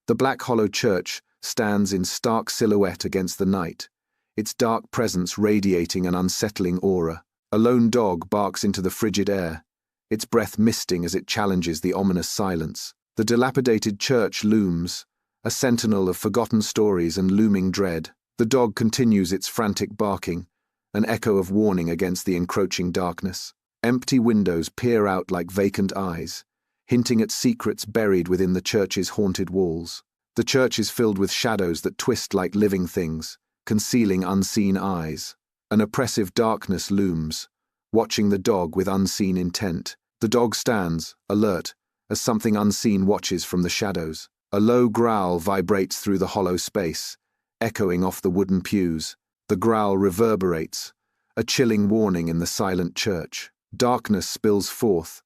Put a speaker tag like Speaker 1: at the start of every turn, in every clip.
Speaker 1: The Black Hollow Church stands in stark silhouette against the night, its dark presence radiating an unsettling aura. A lone dog barks into the frigid air, its breath misting as it challenges the ominous silence. The dilapidated church looms, a sentinel of forgotten stories and looming dread. The dog continues its frantic barking, an echo of warning against the encroaching darkness. Empty windows peer out like vacant eyes, hinting at secrets buried within the church's haunted walls. The church is filled with shadows that twist like living things, concealing unseen eyes. An oppressive darkness looms, watching the dog with unseen intent. The dog stands, alert, as something unseen watches from the shadows. A low growl vibrates through the hollow space, echoing off the wooden pews. The growl reverberates, a chilling warning in the silent church. Darkness spills forth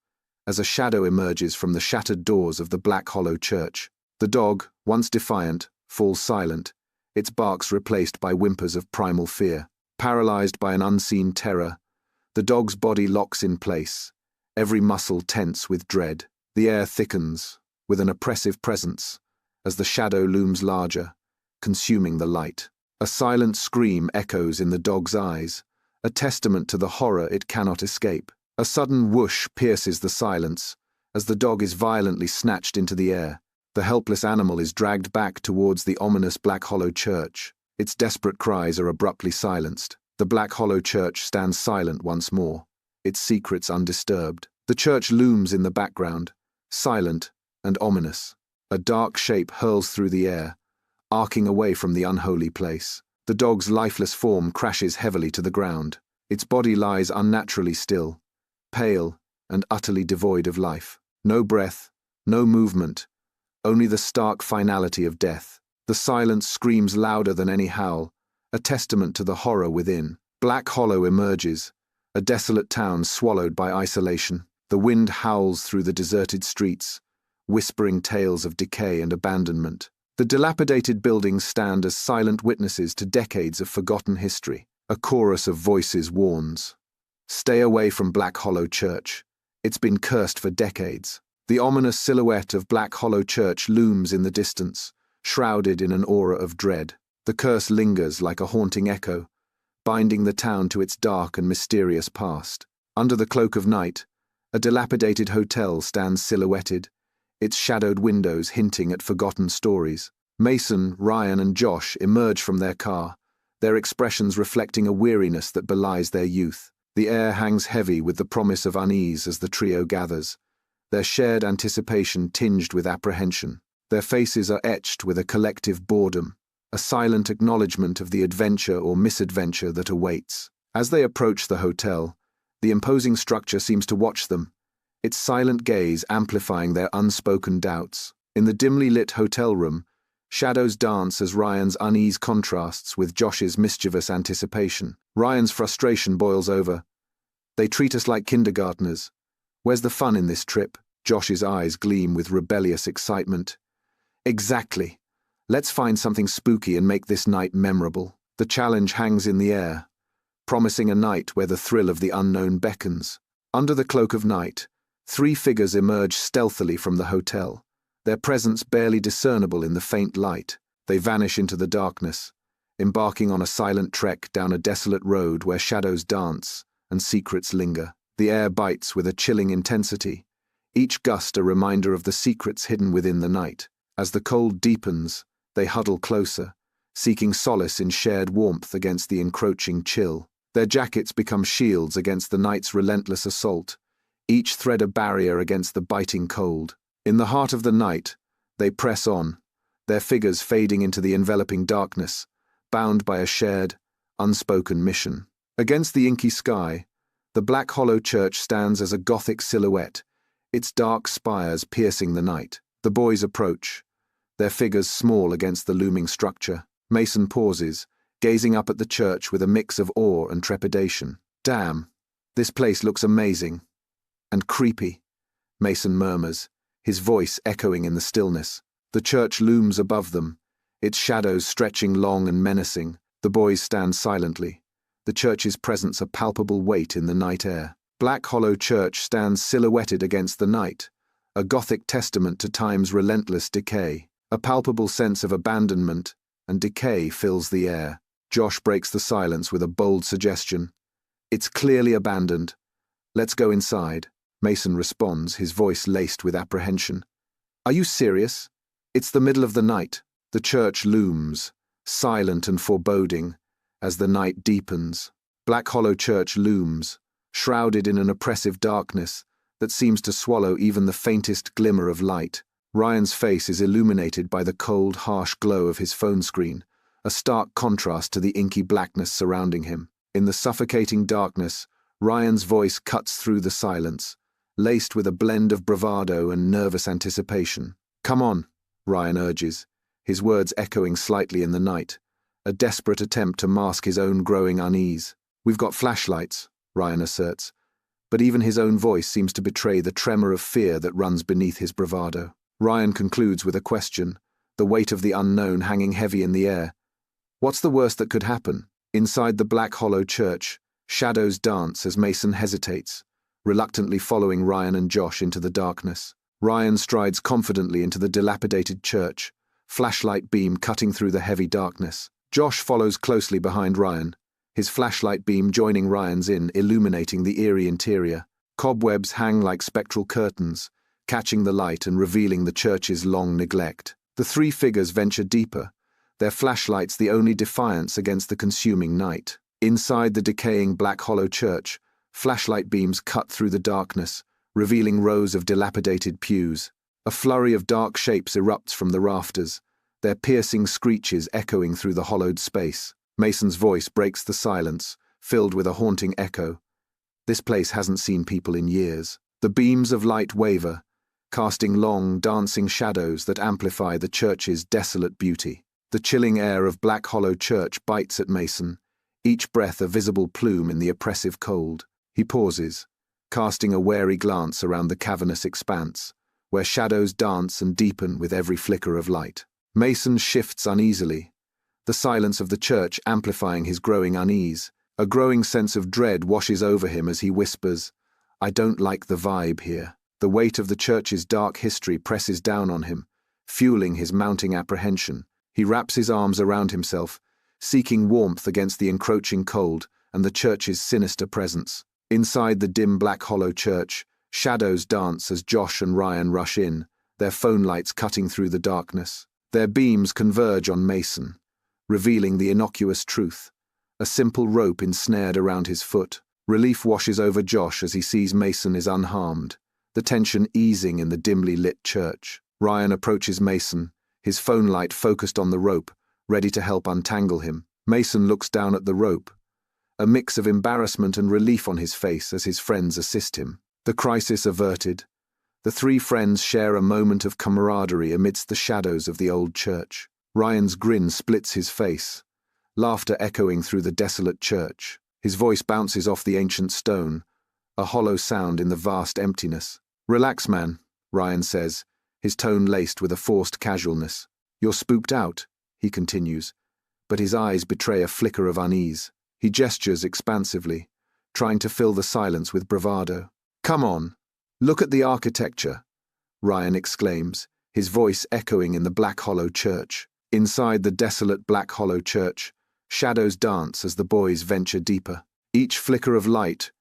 Speaker 1: as a shadow emerges from the shattered doors of the Black Hollow Church. The dog, once defiant, falls silent, its barks replaced by whimpers of primal fear. Paralyzed by an unseen terror, the dog's body locks in place, every muscle tense with dread. The air thickens with an oppressive presence as the shadow looms larger, consuming the light. A silent scream echoes in the dog's eyes, a testament to the horror it cannot escape. A sudden whoosh pierces the silence as the dog is violently snatched into the air. The helpless animal is dragged back towards the ominous Black Hollow Church. Its desperate cries are abruptly silenced. The Black Hollow Church stands silent once more, its secrets undisturbed. The church looms in the background, silent and ominous. A dark shape hurls through the air, arcing away from the unholy place. The dog's lifeless form crashes heavily to the ground. Its body lies unnaturally still, pale and utterly devoid of life. No breath, no movement, only the stark finality of death. The silence screams louder than any howl, a testament to the horror within. Black Hollow emerges, a desolate town swallowed by isolation. The wind howls through the deserted streets, whispering tales of decay and abandonment. The dilapidated buildings stand as silent witnesses to decades of forgotten history. A chorus of voices warns, "Stay away from Black Hollow Church. It's been cursed for decades." The ominous silhouette of Black Hollow Church looms in the distance, shrouded in an aura of dread. The curse lingers like a haunting echo, binding the town to its dark and mysterious past. Under the cloak of night, a dilapidated hotel stands silhouetted, its shadowed windows hinting at forgotten stories. Mason, Ryan, and Josh emerge from their car, their expressions reflecting a weariness that belies their youth. The air hangs heavy with the promise of unease as the trio gathers, their shared anticipation tinged with apprehension. Their faces are etched with a collective boredom, a silent acknowledgement of the adventure or misadventure that awaits. As they approach the hotel, the imposing structure seems to watch them, its silent gaze amplifying their unspoken doubts. In the dimly lit hotel room, shadows dance as Ryan's unease contrasts with Josh's mischievous anticipation. Ryan's frustration boils over. "They treat us like kindergartners. Where's the fun in this trip?" Josh's eyes gleam with rebellious excitement. "Exactly. Let's find something spooky and make this night memorable." The challenge hangs in the air, promising a night where the thrill of the unknown beckons. Under the cloak of night, 3 figures emerge stealthily from the hotel, their presence barely discernible in the faint light. They vanish into the darkness, embarking on a silent trek down a desolate road where shadows dance and secrets linger. The air bites with a chilling intensity, each gust a reminder of the secrets hidden within the night. As the cold deepens, they huddle closer, seeking solace in shared warmth against the encroaching chill. Their jackets become shields against the night's relentless assault, each thread a barrier against the biting cold. In the heart of the night, they press on, their figures fading into the enveloping darkness, bound by a shared, unspoken mission. Against the inky sky, the Black Hollow Church stands as a Gothic silhouette, its dark spires piercing the night. The boys approach, their figures small against the looming structure. Mason pauses, gazing up at the church with a mix of awe and trepidation. "Damn, this place looks amazing. And creepy," Mason murmurs, his voice echoing in the stillness. The church looms above them, its shadows stretching long and menacing. The boys stand silently, the church's presence a palpable weight in the night air. Black Hollow Church stands silhouetted against the night, a Gothic testament to time's relentless decay. A palpable sense of abandonment and decay fills the air. Josh breaks the silence with a bold suggestion. It's clearly abandoned. Let's go inside. Mason responds, his voice laced with apprehension. Are you serious? It's the middle of the night. The church looms, silent and foreboding, as the night deepens. Black Hollow Church looms, shrouded in an oppressive darkness that seems to swallow even the faintest glimmer of light. Ryan's face is illuminated by the cold, harsh glow of his phone screen, a stark contrast to the inky blackness surrounding him. In the suffocating darkness, Ryan's voice cuts through the silence, laced with a blend of bravado and nervous anticipation. Come on, Ryan urges, his words echoing slightly in the night, a desperate attempt to mask his own growing unease. We've got flashlights, Ryan asserts, but even his own voice seems to betray the tremor of fear that runs beneath his bravado. Ryan concludes with a question, the weight of the unknown hanging heavy in the air. What's the worst that could happen? Inside the Black Hollow Church, shadows dance as Mason hesitates, reluctantly following Ryan and Josh into the darkness. Ryan strides confidently into the dilapidated church, flashlight beam cutting through the heavy darkness. Josh follows closely behind Ryan, his flashlight beam joining Ryan's in, illuminating the eerie interior. Cobwebs hang like spectral curtains, catching the light and revealing the church's long neglect. The three figures venture deeper, their flashlights the only defiance against the consuming night. Inside the decaying Black Hollow Church, flashlight beams cut through the darkness, revealing rows of dilapidated pews. A flurry of dark shapes erupts from the rafters, their piercing screeches echoing through the hollowed space. Mason's voice breaks the silence, filled with a haunting echo. This place hasn't seen people in years. The beams of light waver, casting long, dancing shadows that amplify the church's desolate beauty. The chilling air of Black Hollow Church bites at Mason, each breath a visible plume in the oppressive cold. He pauses, casting a wary glance around the cavernous expanse, where shadows dance and deepen with every flicker of light. Mason shifts uneasily, the silence of the church amplifying his growing unease. A growing sense of dread washes over him as he whispers, I don't like the vibe here. The weight of the church's dark history presses down on him, fueling his mounting apprehension. He wraps his arms around himself, seeking warmth against the encroaching cold and the church's sinister presence. Inside the dim Black Hollow Church, shadows dance as Josh and Ryan rush in, their phone lights cutting through the darkness. Their beams converge on Mason, revealing the innocuous truth. A simple rope ensnared around his foot. Relief washes over Josh as he sees Mason is unharmed, the tension easing in the dimly lit church. Ryan approaches Mason, his phone light focused on the rope, ready to help untangle him. Mason looks down at the rope, a mix of embarrassment and relief on his face as his friends assist him. The crisis averted, the three friends share a moment of camaraderie amidst the shadows of the old church. Ryan's grin splits his face, laughter echoing through the desolate church. His voice bounces off the ancient stone, a hollow sound in the vast emptiness. Relax, man, Ryan says, his tone laced with a forced casualness. You're spooked out, he continues, but his eyes betray a flicker of unease. He gestures expansively, trying to fill the silence with bravado. Come on, look at the architecture, Ryan exclaims, his voice echoing in the Black Hollow Church. Inside the desolate Black Hollow Church, shadows dance as the boys venture deeper. Each flicker of light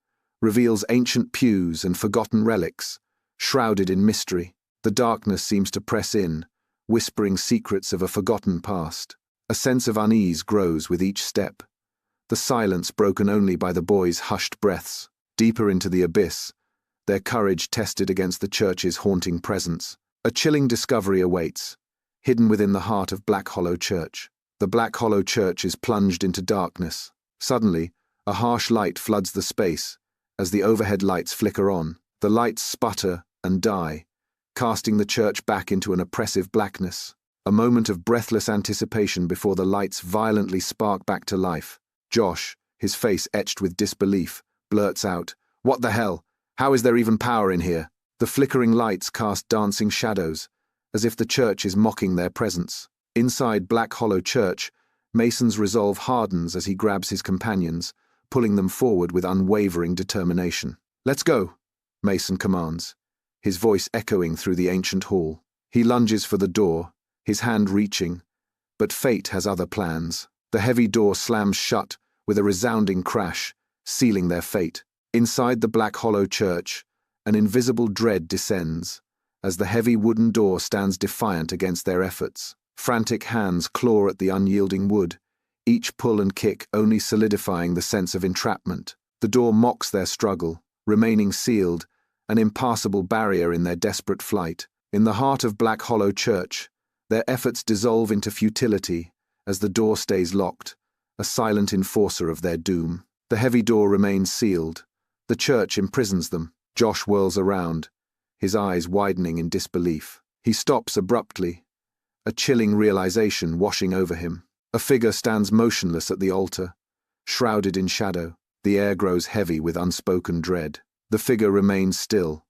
Speaker 1: reveals ancient pews and forgotten relics, shrouded in mystery. The darkness seems to press in, whispering secrets of a forgotten past. A sense of unease grows with each step, the silence broken only by the boys' hushed breaths. Deeper into the abyss, their courage tested against the church's haunting presence. A chilling discovery awaits, hidden within the heart of Black Hollow Church. The Black Hollow Church is plunged into darkness. Suddenly, a harsh light floods the space. As the overhead lights flicker on, the lights sputter and die, casting the church back into an oppressive blackness. A moment of breathless anticipation before the lights violently spark back to life. Josh, his face etched with disbelief, blurts out, "What the hell? How is there even power in here?" The flickering lights cast dancing shadows, as if the church is mocking their presence. Inside Black Hollow Church, Mason's resolve hardens as he grabs his companions, pulling them forward with unwavering determination. "Let's go," Mason commands, his voice echoing through the ancient hall. He lunges for the door, his hand reaching. But fate has other plans. The heavy door slams shut with a resounding crash, sealing their fate. Inside the black hollow church, an invisible dread descends, as the heavy wooden door stands defiant against their efforts. Frantic hands claw at the unyielding wood, each pull and kick only solidifying the sense of entrapment. The door mocks their struggle, remaining sealed, an impassable barrier in their desperate flight. In the heart of Black Hollow Church, their efforts dissolve into futility as the door stays locked, a silent enforcer of their doom. The heavy door remains sealed. The church imprisons them. Josh whirls around, his eyes widening in disbelief. He stops abruptly, a chilling realization washing over him. A figure stands motionless at the altar, shrouded in shadow. The air grows heavy with unspoken dread. The figure remains still,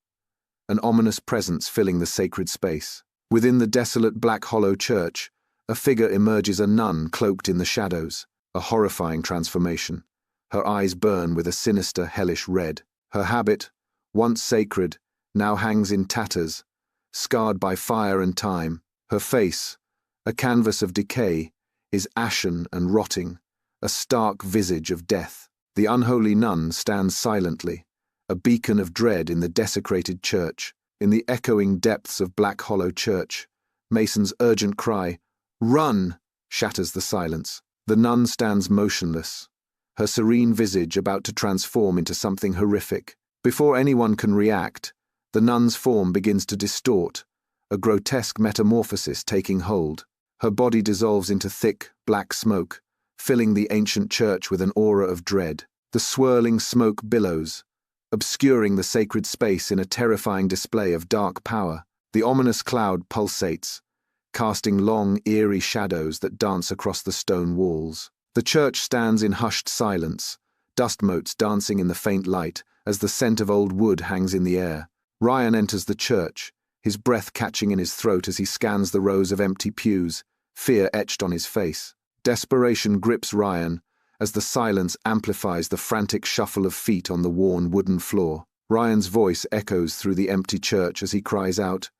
Speaker 1: an ominous presence filling the sacred space. Within the desolate Black Hollow Church, a figure emerges, a nun cloaked in the shadows, a horrifying transformation. Her eyes burn with a sinister, hellish red. Her habit, once sacred, now hangs in tatters, scarred by fire and time. Her face, a canvas of decay, is ashen and rotting, a stark visage of death. The unholy nun stands silently, a beacon of dread in the desecrated church. In the echoing depths of Black Hollow Church, Mason's urgent cry, "Run!" shatters the silence. The nun stands motionless, her serene visage about to transform into something horrific. Before anyone can react, the nun's form begins to distort, a grotesque metamorphosis taking hold. Her body dissolves into thick, black smoke, filling the ancient church with an aura of dread. The swirling smoke billows, obscuring the sacred space in a terrifying display of dark power. The ominous cloud pulsates, casting long, eerie shadows that dance across the stone walls. The church stands in hushed silence, dust motes dancing in the faint light as the scent of old wood hangs in the air. Ryan enters the church, his breath catching in his throat as he scans the rows of empty pews, fear etched on his face. Desperation grips Ryan as the silence amplifies the frantic shuffle of feet on the worn wooden floor. Ryan's voice echoes through the empty church as he cries out,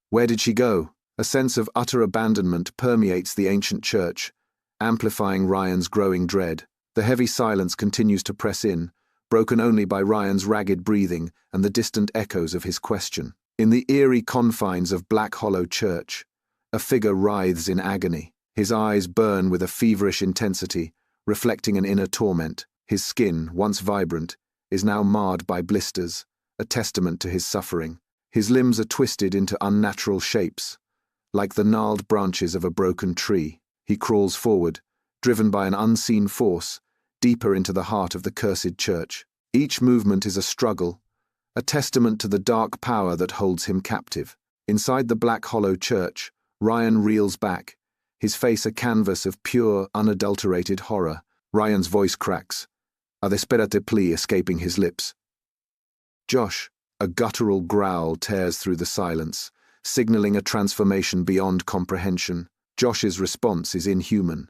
Speaker 1: "Where did she go?" A sense of utter abandonment permeates the ancient church, amplifying Ryan's growing dread. The heavy silence continues to press in, broken only by Ryan's ragged breathing and the distant echoes of his question. In the eerie confines of Black Hollow Church, a figure writhes in agony. His eyes burn with a feverish intensity, reflecting an inner torment. His skin, once vibrant, is now marred by blisters, a testament to his suffering. His limbs are twisted into unnatural shapes, like the gnarled branches of a broken tree. He crawls forward, driven by an unseen force, deeper into the heart of the cursed church. Each movement is a struggle, a testament to the dark power that holds him captive. Inside the Black Hollow Church, Ryan reels back, his face a canvas of pure, unadulterated horror. Ryan's voice cracks, a desperate plea escaping his lips. "Josh," a guttural growl tears through the silence, signaling a transformation beyond comprehension. Josh's response is inhuman.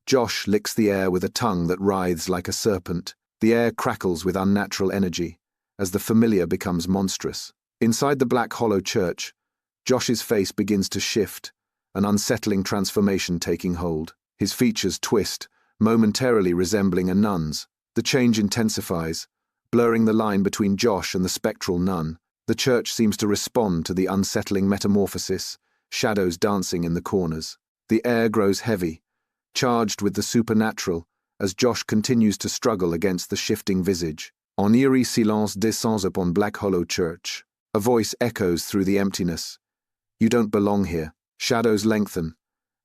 Speaker 1: Josh licks the air with a tongue that writhes like a serpent. The air crackles with unnatural energy, as the familiar becomes monstrous. Inside the Black Hollow Church, Josh's face begins to shift, an unsettling transformation taking hold. His features twist, momentarily resembling a nun's. The change intensifies, blurring the line between Josh and the spectral nun. The church seems to respond to the unsettling metamorphosis, shadows dancing in the corners. The air grows heavy, charged with the supernatural, as Josh continues to struggle against the shifting visage. "Un eerie silence descends upon Black Hollow Church." A voice echoes through the emptiness. "You don't belong here." Shadows lengthen,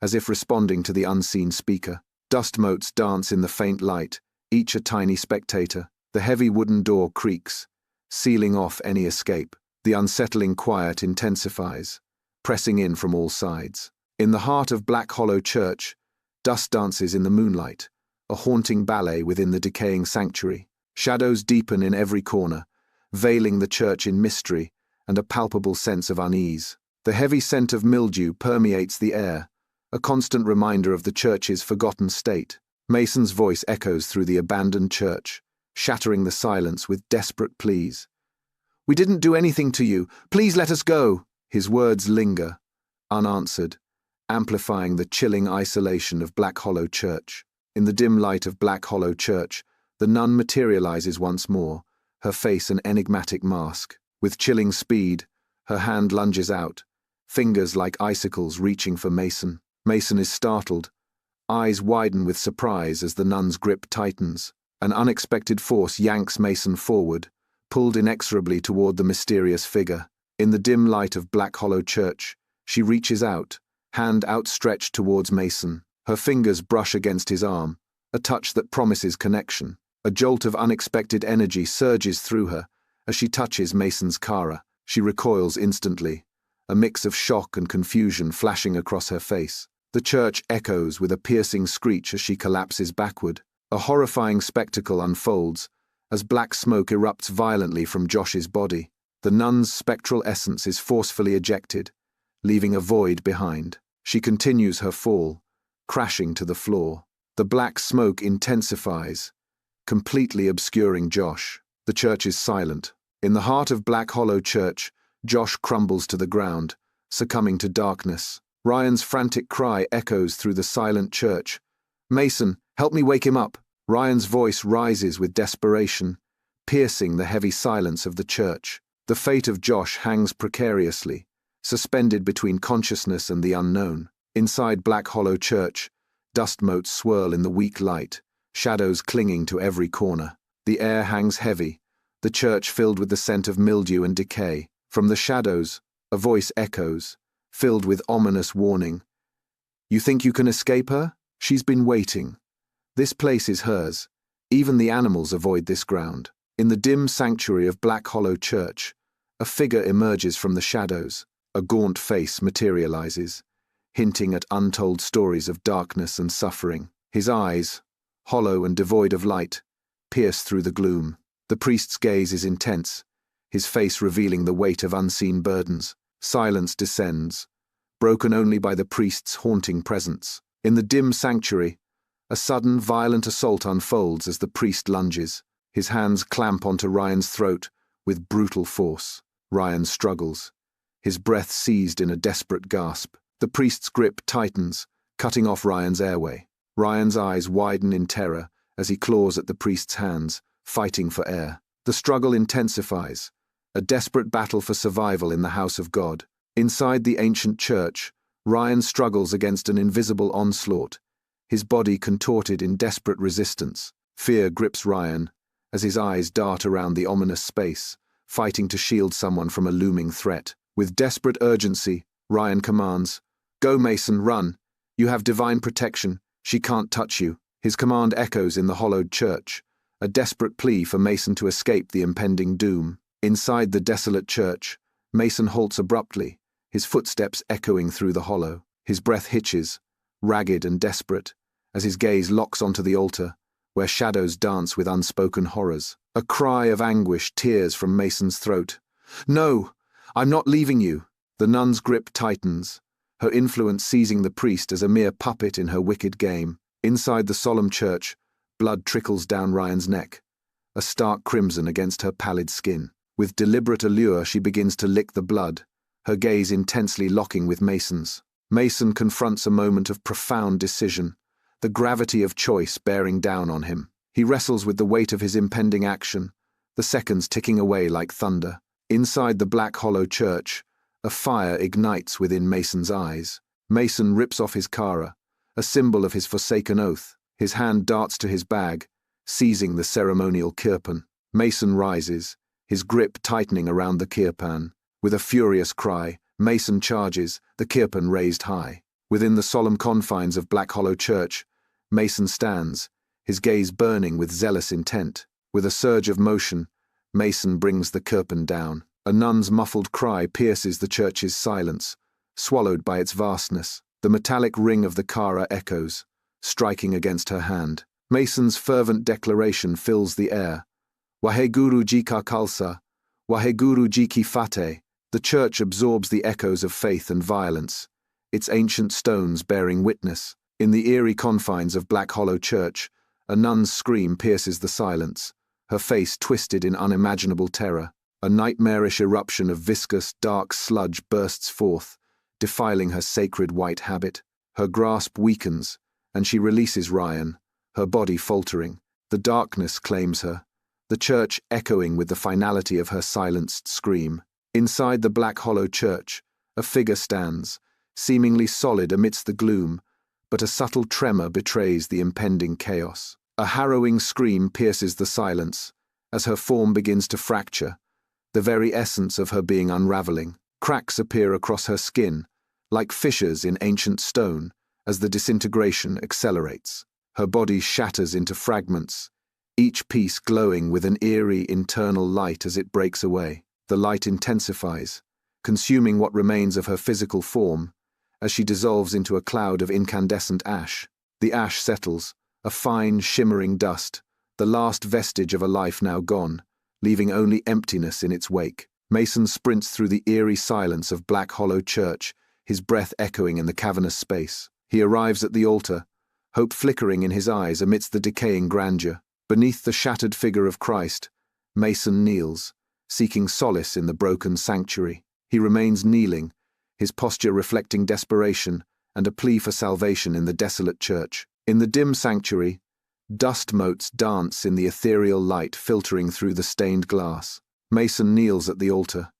Speaker 1: as if responding to the unseen speaker. Dust motes dance in the faint light, each a tiny spectator. The heavy wooden door creaks, sealing off any escape. The unsettling quiet intensifies, pressing in from all sides. In the heart of Black Hollow Church, dust dances in the moonlight, a haunting ballet within the decaying sanctuary. Shadows deepen in every corner, veiling the church in mystery and a palpable sense of unease. The heavy scent of mildew permeates the air, a constant reminder of the church's forgotten state. Mason's voice echoes through the abandoned church, shattering the silence with desperate pleas. "We didn't do anything to you. Please let us go." His words linger, unanswered, amplifying the chilling isolation of Black Hollow Church. In the dim light of Black Hollow Church, the nun materializes once more, her face an enigmatic mask. With chilling speed, her hand lunges out, fingers like icicles reaching for Mason. Mason is startled. Eyes widen with surprise as the nun's grip tightens. An unexpected force yanks Mason forward, pulled inexorably toward the mysterious figure. In the dim light of Black Hollow Church, she reaches out, hand outstretched towards Mason. Her fingers brush against his arm, a touch that promises connection. A jolt of unexpected energy surges through her. As she touches Mason's kara, she recoils instantly, a mix of shock and confusion flashing across her face. The church echoes with a piercing screech as she collapses backward. A horrifying spectacle unfolds as black smoke erupts violently from Josh's body. The nun's spectral essence is forcefully ejected, leaving a void behind. She continues her fall, crashing to the floor. The black smoke intensifies, completely obscuring Josh. The church is silent. In the heart of Black Hollow Church, Josh crumbles to the ground, succumbing to darkness. Ryan's frantic cry echoes through the silent church. "Mason, help me wake him up." Ryan's voice rises with desperation, piercing the heavy silence of the church. The fate of Josh hangs precariously, suspended between consciousness and the unknown. Inside Black Hollow Church, dust motes swirl in the weak light, shadows clinging to every corner. The air hangs heavy, the church filled with the scent of mildew and decay. From the shadows, a voice echoes, filled with ominous warning. "You think you can escape her? She's been waiting. This place is hers. Even the animals avoid this ground." In the dim sanctuary of Black Hollow Church, a figure emerges from the shadows. A gaunt face materializes, hinting at untold stories of darkness and suffering. His eyes, hollow and devoid of light, pierce through the gloom. The priest's gaze is intense, his face revealing the weight of unseen burdens. Silence descends, broken only by the priest's haunting presence. In the dim sanctuary, a sudden, violent assault unfolds as the priest lunges. His hands clamp onto Ryan's throat with brutal force. Ryan struggles, his breath seized in a desperate gasp. The priest's grip tightens, cutting off Ryan's airway. Ryan's eyes widen in terror as he claws at the priest's hands, fighting for air. The struggle intensifies, a desperate battle for survival in the house of God. Inside the ancient church, Ryan struggles against an invisible onslaught, his body contorted in desperate resistance. Fear grips Ryan as his eyes dart around the ominous space, fighting to shield someone from a looming threat. With desperate urgency, Ryan commands, "Go, Mason, run. You have divine protection. She can't touch you." His command echoes in the hollowed church, a desperate plea for Mason to escape the impending doom. Inside the desolate church, Mason halts abruptly, his footsteps echoing through the hollow. His breath hitches, ragged and desperate, as his gaze locks onto the altar, where shadows dance with unspoken horrors. A cry of anguish tears from Mason's throat. "No, I'm not leaving you." The nun's grip tightens, her influence seizing the priest as a mere puppet in her wicked game. Inside the solemn church, blood trickles down Ryan's neck, a stark crimson against her pallid skin. With deliberate allure, she begins to lick the blood, her gaze intensely locking with Mason's. Mason confronts a moment of profound decision, the gravity of choice bearing down on him. He wrestles with the weight of his impending action, the seconds ticking away like thunder. Inside the Black Hollow Church, a fire ignites within Mason's eyes. Mason rips off his kara, a symbol of his forsaken oath. His hand darts to his bag, seizing the ceremonial kirpan. Mason rises, his grip tightening around the kirpan. With a furious cry, Mason charges, the kirpan raised high. Within the solemn confines of Black Hollow Church, Mason stands, his gaze burning with zealous intent. With a surge of motion, Mason brings the kirpan down. A nun's muffled cry pierces the church's silence, swallowed by its vastness. The metallic ring of the kara echoes, striking against her hand. Mason's fervent declaration fills the air. "Waheguru Jika Khalsa, Waheguru Jiki Fateh." The church absorbs the echoes of faith and violence, its ancient stones bearing witness. In the eerie confines of Black Hollow Church, a nun's scream pierces the silence, her face twisted in unimaginable terror. A nightmarish eruption of viscous, dark sludge bursts forth, defiling her sacred white habit. Her grasp weakens, and she releases Ryan, her body faltering. The darkness claims her, the church echoing with the finality of her silenced scream. Inside the black hollow church, a figure stands, seemingly solid amidst the gloom, but a subtle tremor betrays the impending chaos. A harrowing scream pierces the silence, as her form begins to fracture, the very essence of her being unraveling. Cracks appear across her skin, like fissures in ancient stone, as the disintegration accelerates. Her body shatters into fragments, each piece glowing with an eerie internal light as it breaks away. The light intensifies, consuming what remains of her physical form, as she dissolves into a cloud of incandescent ash. The ash settles, a fine, shimmering dust, the last vestige of a life now gone, leaving only emptiness in its wake. Mason sprints through the eerie silence of Black Hollow Church, his breath echoing in the cavernous space. He arrives at the altar, hope flickering in his eyes amidst the decaying grandeur. Beneath the shattered figure of Christ, Mason kneels, seeking solace in the broken sanctuary. He remains kneeling, his posture reflecting desperation and a plea for salvation in the desolate church. In the dim sanctuary, dust motes dance in the ethereal light filtering through the stained glass. Mason kneels at the altar,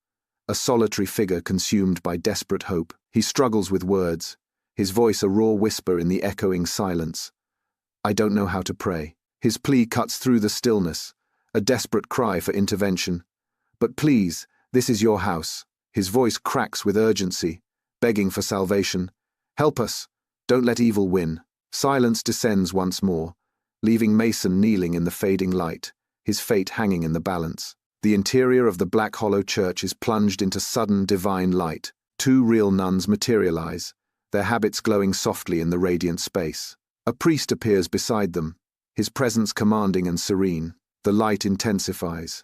Speaker 1: a solitary figure consumed by desperate hope. He struggles with words, his voice a raw whisper in the echoing silence. I don't know how to pray. His plea cuts through the stillness, a desperate cry for intervention. But please, this is your house. His voice cracks with urgency, begging for salvation. Help us. Don't let evil win. Silence descends once more, leaving Mason kneeling in the fading light, his fate hanging in the balance. The interior of the Black Hollow Church is plunged into sudden divine light. Two real nuns materialize, their habits glowing softly in the radiant space. A priest appears beside them, his presence commanding and serene. The light intensifies,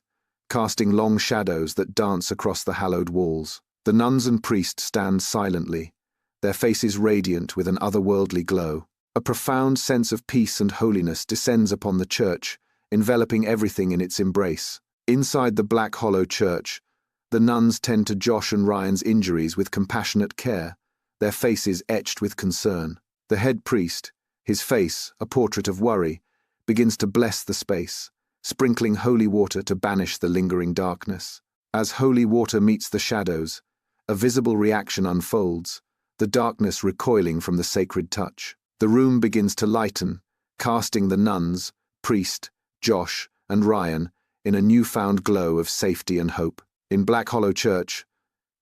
Speaker 1: casting long shadows that dance across the hallowed walls. The nuns and priest stand silently, their faces radiant with an otherworldly glow. A profound sense of peace and holiness descends upon the church, enveloping everything in its embrace. Inside the Black Hollow Church, the nuns tend to Josh and Ryan's injuries with compassionate care, their faces etched with concern. The head priest, his face a portrait of worry, begins to bless the space, sprinkling holy water to banish the lingering darkness. As holy water meets the shadows, a visible reaction unfolds, the darkness recoiling from the sacred touch. The room begins to lighten, casting the nuns, priest, Josh, and Ryan in a newfound glow of safety and hope. In Black Hollow Church,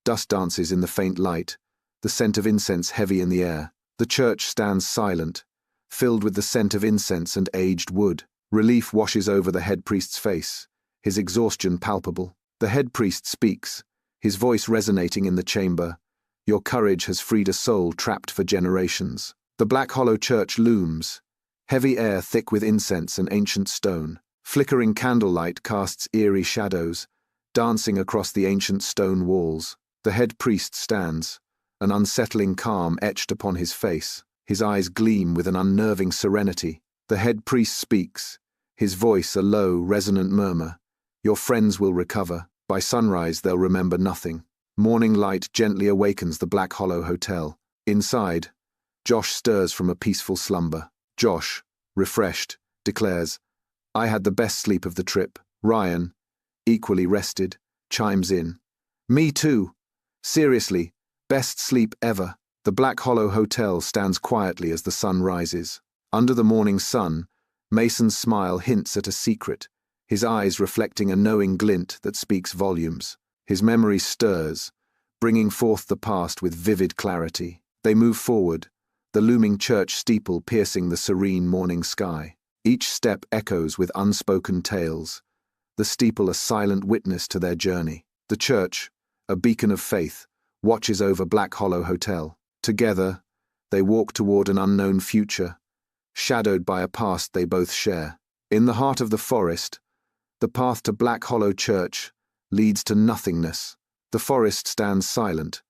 Speaker 1: dust dances in the faint light, the scent of incense heavy in the air. The church stands silent, filled with the scent of incense and aged wood. Relief washes over the head priest's face, his exhaustion palpable. The head priest speaks, his voice resonating in the chamber. Your courage has freed a soul trapped for generations. The Black Hollow Church looms, heavy air thick with incense and ancient stone. Flickering candlelight casts eerie shadows, dancing across the ancient stone walls. The head priest stands, an unsettling calm etched upon his face. His eyes gleam with an unnerving serenity. The head priest speaks, his voice a low, resonant murmur. Your friends will recover. By sunrise they'll remember nothing. Morning light gently awakens the Black Hollow Hotel. Inside, Josh stirs from a peaceful slumber. Josh, refreshed, declares, I had the best sleep of the trip. Ryan, equally rested, chimes in. Me too. Seriously, best sleep ever. The Black Hollow Hotel stands quietly as the sun rises. Under the morning sun, Mason's smile hints at a secret, his eyes reflecting a knowing glint that speaks volumes. His memory stirs, bringing forth the past with vivid clarity. They move forward, the looming church steeple piercing the serene morning sky. Each step echoes with unspoken tales, the steeple a silent witness to their journey. The church, a beacon of faith, watches over Black Hollow Hotel. Together, they walk toward an unknown future, shadowed by a past they both share. In the heart of the forest, the path to Black Hollow Church leads to nothingness. The forest stands silent,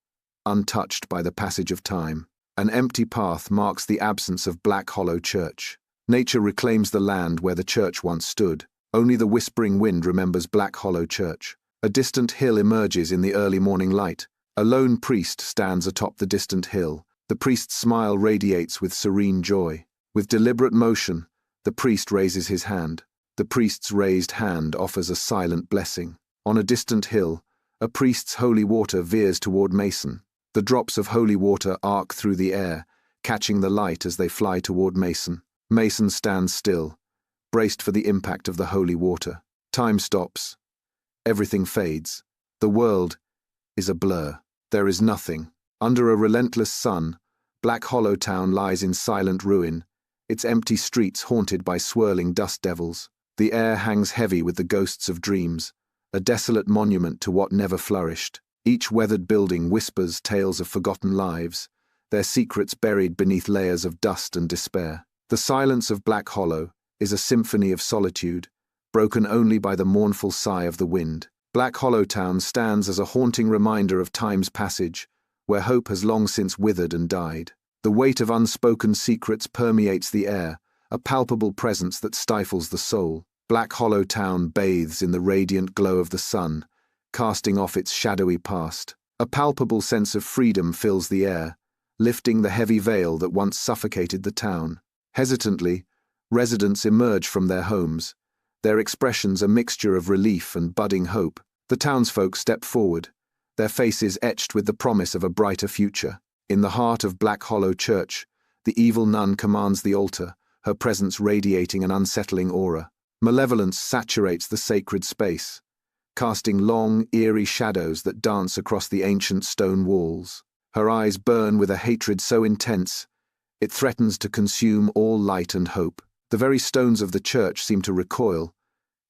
Speaker 1: untouched by the passage of time. An empty path marks the absence of Black Hollow Church. Nature reclaims the land where the church once stood. Only the whispering wind remembers Black Hollow Church. A distant hill emerges in the early morning light, A lone priest stands atop the distant hill. The priest's smile radiates with serene joy. With deliberate motion, the priest raises his hand. The priest's raised hand offers a silent blessing. On a distant hill, a priest's holy water veers toward Mason. The drops of holy water arc through the air, catching the light as they fly toward Mason. Mason stands still, braced for the impact of the holy water. Time stops. Everything fades. The world is a blur. There is nothing. Under a relentless sun, Black Hollow Town lies in silent ruin, its empty streets haunted by swirling dust devils. The air hangs heavy with the ghosts of dreams, a desolate monument to what never flourished. Each weathered building whispers tales of forgotten lives, their secrets buried beneath layers of dust and despair. The silence of Black Hollow is a symphony of solitude, broken only by the mournful sigh of the wind. Black Hollow Town stands as a haunting reminder of time's passage, where hope has long since withered and died. The weight of unspoken secrets permeates the air, a palpable presence that stifles the soul. Black Hollow Town bathes in the radiant glow of the sun, casting off its shadowy past. A palpable sense of freedom fills the air, lifting the heavy veil that once suffocated the town. Hesitantly, residents emerge from their homes, their expressions a mixture of relief and budding hope. The townsfolk step forward, their faces etched with the promise of a brighter future. In the heart of Black Hollow Church, the evil nun commands the altar, her presence radiating an unsettling aura. Malevolence saturates the sacred space, casting long, eerie shadows that dance across the ancient stone walls. Her eyes burn with a hatred so intense, it threatens to consume all light and hope. The very stones of the church seem to recoil,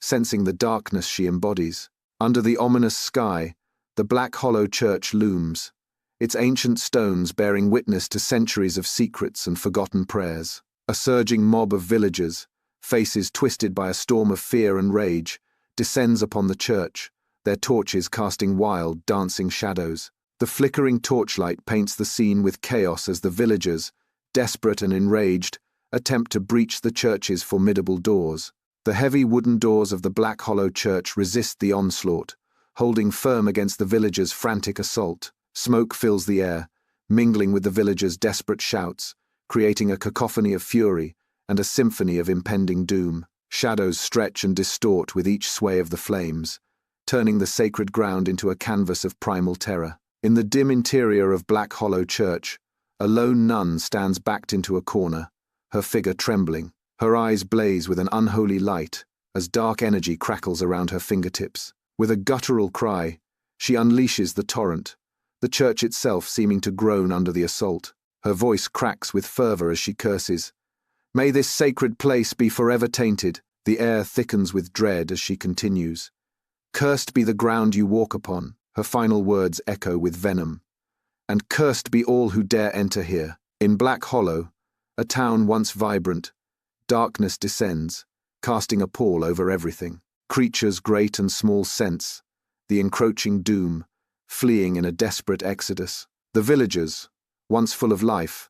Speaker 1: sensing the darkness she embodies. Under the ominous sky, the Black Hollow Church looms, its ancient stones bearing witness to centuries of secrets and forgotten prayers. A surging mob of villagers, faces twisted by a storm of fear and rage, descends upon the church, their torches casting wild, dancing shadows. The flickering torchlight paints the scene with chaos as the villagers, desperate and enraged, attempt to breach the church's formidable doors. The heavy wooden doors of the Black Hollow Church resist the onslaught, holding firm against the villagers' frantic assault. Smoke fills the air, mingling with the villagers' desperate shouts, creating a cacophony of fury and a symphony of impending doom. Shadows stretch and distort with each sway of the flames, turning the sacred ground into a canvas of primal terror. In the dim interior of Black Hollow Church, a lone nun stands backed into a corner, her figure trembling. Her eyes blaze with an unholy light as dark energy crackles around her fingertips. With a guttural cry, she unleashes the torrent, the church itself seeming to groan under the assault. Her voice cracks with fervor as she curses, "May this sacred place be forever tainted." The air thickens with dread as she continues. "Cursed be the ground you walk upon," her final words echo with venom. "And cursed be all who dare enter here." In Black Hollow, a town once vibrant, darkness descends, casting a pall over everything. Creatures great and small sense the encroaching doom, fleeing in a desperate exodus. The villagers, once full of life,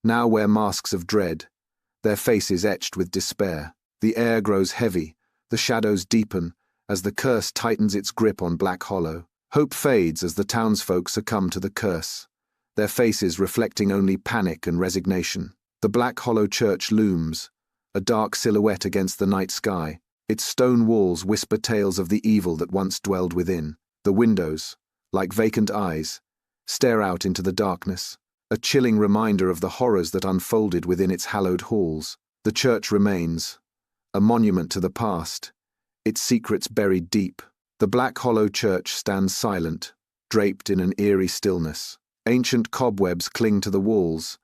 Speaker 1: now wear masks of dread, their faces etched with despair. The air grows heavy, the shadows deepen as the curse tightens its grip on Black Hollow. Hope fades as the townsfolk succumb to the curse, their faces reflecting only panic and resignation. The Black Hollow Church looms, a dark silhouette against the night sky. Its stone walls whisper tales of the evil that once dwelled within. The windows, like vacant eyes, stare out into the darkness, a chilling reminder of the horrors that unfolded within its hallowed halls. The church remains, a monument to the past, its secrets buried deep. The Black Hollow Church stands silent, draped in an eerie stillness. Ancient cobwebs cling to the walls,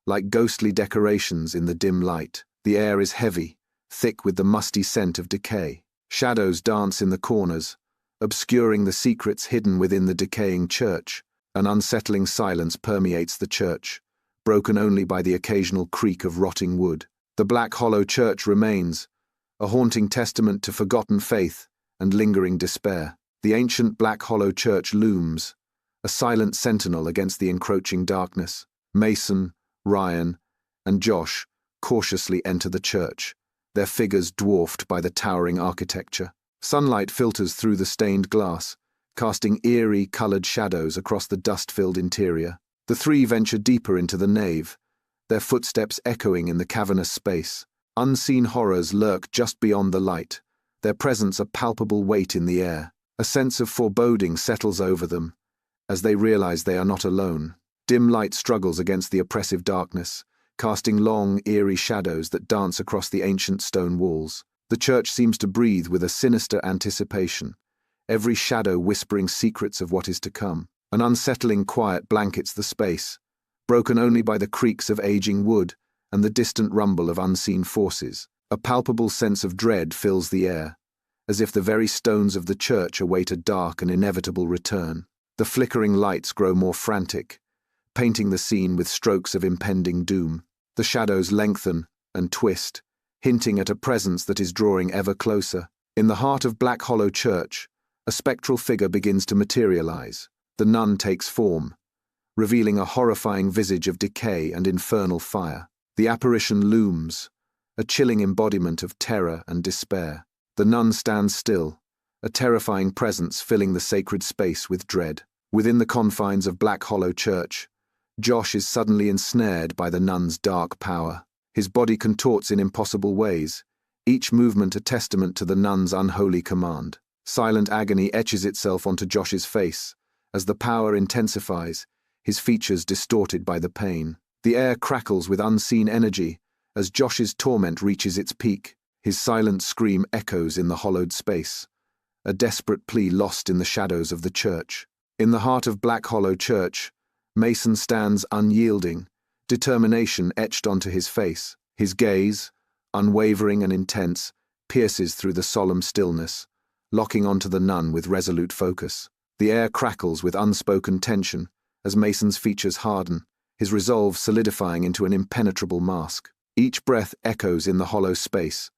Speaker 1: like ghostly decorations in the dim light. The air is heavy, thick with the musty scent of decay. Shadows dance in the corners, obscuring the secrets hidden within the decaying church. An unsettling silence permeates the church, broken only by the occasional creak of rotting wood. The Black Hollow Church remains, a haunting testament to forgotten faith and lingering despair. The ancient Black Hollow Church looms, a silent sentinel against the encroaching darkness. Mason, Ryan, and Josh cautiously enter the church, their figures dwarfed by the towering architecture. Sunlight filters through the stained glass, casting eerie, coloured shadows across the dust-filled interior. The three venture deeper into the nave, their footsteps echoing in the cavernous space. Unseen horrors lurk just beyond the light, their presence a palpable weight in the air. A sense of foreboding settles over them, as they realize they are not alone. Dim light struggles against the oppressive darkness, casting long, eerie shadows that dance across the ancient stone walls. The church seems to breathe with a sinister anticipation, every shadow whispering secrets of what is to come. An unsettling quiet blankets the space, broken only by the creaks of aging wood and the distant rumble of unseen forces. A palpable sense of dread fills the air, as if the very stones of the church await a dark and inevitable return. The flickering lights grow more frantic, painting the scene with strokes of impending doom. The shadows lengthen and twist, hinting at a presence that is drawing ever closer. In the heart of Black Hollow Church, a spectral figure begins to materialize. The nun takes form, revealing a horrifying visage of decay and infernal fire. The apparition looms, a chilling embodiment of terror and despair. The nun stands still, a terrifying presence filling the sacred space with dread. Within the confines of Black Hollow Church, Josh is suddenly ensnared by the nun's dark power. His body contorts in impossible ways, each movement a testament to the nun's unholy command. Silent agony etches itself onto Josh's face. As the power intensifies, his features distorted by the pain. The air crackles with unseen energy as Josh's torment reaches its peak. His silent scream echoes in the hollowed space, a desperate plea lost in the shadows of the church. In the heart of Black Hollow Church, Mason stands unyielding, determination etched onto his face. His gaze, unwavering and intense, pierces through the solemn stillness, locking onto the nun with resolute focus. The air crackles with unspoken tension as Mason's features harden, his resolve solidifying into an impenetrable mask. Each breath echoes in the hollow space,